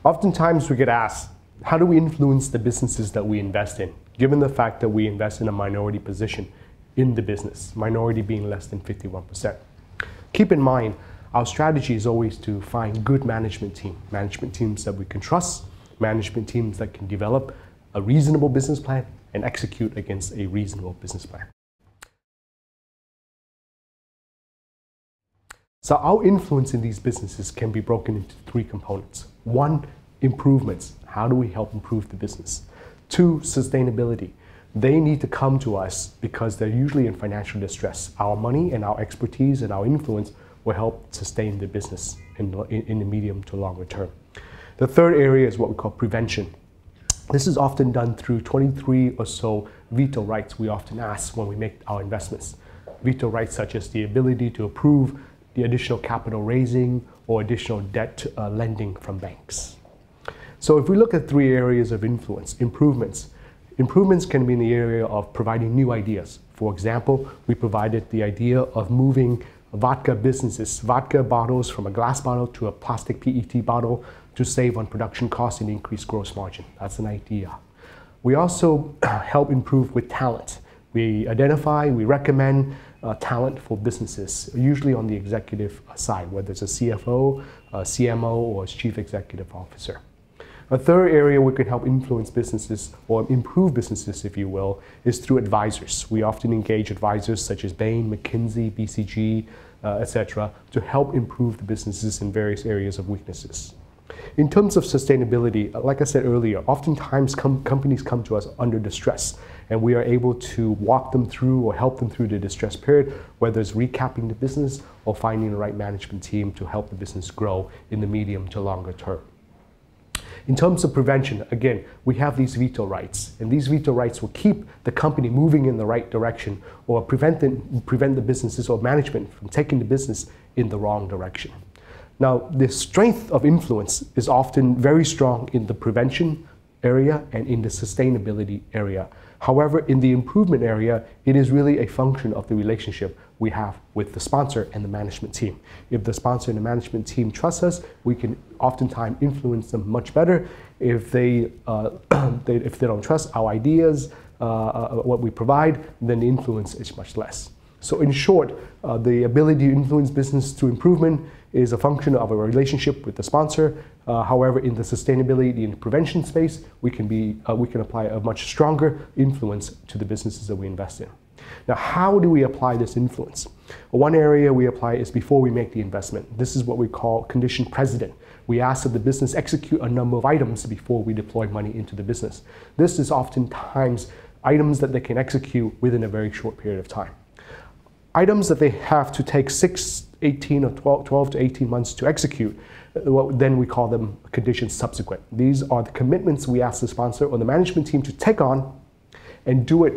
Oftentimes we get asked, how do we influence the businesses that we invest in, given the fact that we invest in a minority position in the business, minority being less than 51%. Keep in mind, our strategy is always to find good management teams that we can trust, management teams that can develop a reasonable business plan and execute against a reasonable business plan. So our influence in these businesses can be broken into three components. One, improvements. How do we help improve the business? Two, sustainability. They need to come to us because they're usually in financial distress. Our money and our expertise and our influence will help sustain the business in the medium to longer term. The third area is what we call prevention. This is often done through 23 or so veto rights we often ask when we make our investments. Veto rights such as the ability to approve the additional capital raising or additional debt lending from banks. So if we look at three areas of influence, improvements can be in the area of providing new ideas. For example, we provided the idea of moving vodka businesses, vodka bottles from a glass bottle to a plastic PET bottle to save on production costs and increase gross margin. That's an idea. We also help improve with talent. We identify, we recommend talent for businesses, usually on the executive side, whether it's a CFO, a CMO, or a chief executive officer. A third area we can help influence businesses or improve businesses, if you will, is through advisors. We often engage advisors such as Bain, McKinsey, BCG, etc., to help improve the businesses in various areas of weaknesses. In terms of sustainability, like I said earlier, oftentimes companies come to us under distress, and we are able to walk them through or help them through the distress period, whether it's recapping the business or finding the right management team to help the business grow in the medium to longer term. In terms of prevention, again, we have these veto rights, and these veto rights will keep the company moving in the right direction or prevent the businesses or management from taking the business in the wrong direction. Now, the strength of influence is often very strong in the prevention area and in the sustainability area. However, in the improvement area, it is really a function of the relationship we have with the sponsor and the management team. If the sponsor and the management team trust us, we can oftentimes influence them much better. If they don't trust our ideas, what we provide, then the influence is much less. So in short, the ability to influence business through improvement is a function of a relationship with the sponsor. However, in the sustainability and prevention space, we can apply a much stronger influence to the businesses that we invest in. Now, how do we apply this influence? One area we apply is before we make the investment. This is what we call condition precedent. We ask that the business execute a number of items before we deploy money into the business. This is oftentimes items that they can execute within a very short period of time. Items that they have to take 6, 18, or 12 to 18 months to execute, then we call them conditions subsequent. These are the commitments we ask the sponsor or the management team to take on and do it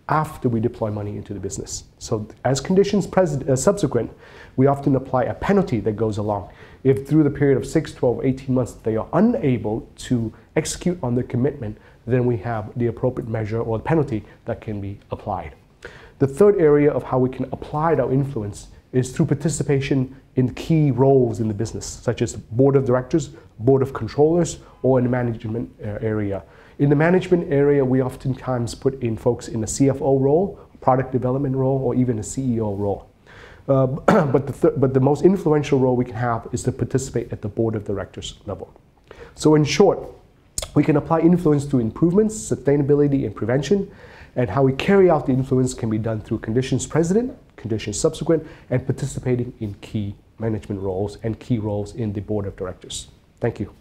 after we deploy money into the business. So as conditions subsequent, we often apply a penalty that goes along. If through the period of 6, 12, 18 months they are unable to execute on their commitment, then we have the appropriate measure or penalty that can be applied. The third area of how we can apply our influence is through participation in key roles in the business, such as board of directors, board of controllers, or in the management area. In the management area, we oftentimes put in folks in a CFO role, product development role, or even a CEO role. But the most influential role we can have is to participate at the board of directors level. So in short, we can apply influence to improvements, sustainability, and prevention. And how we carry out the influence can be done through conditions precedent, conditions subsequent, and participating in key management roles and key roles in the board of directors. Thank you.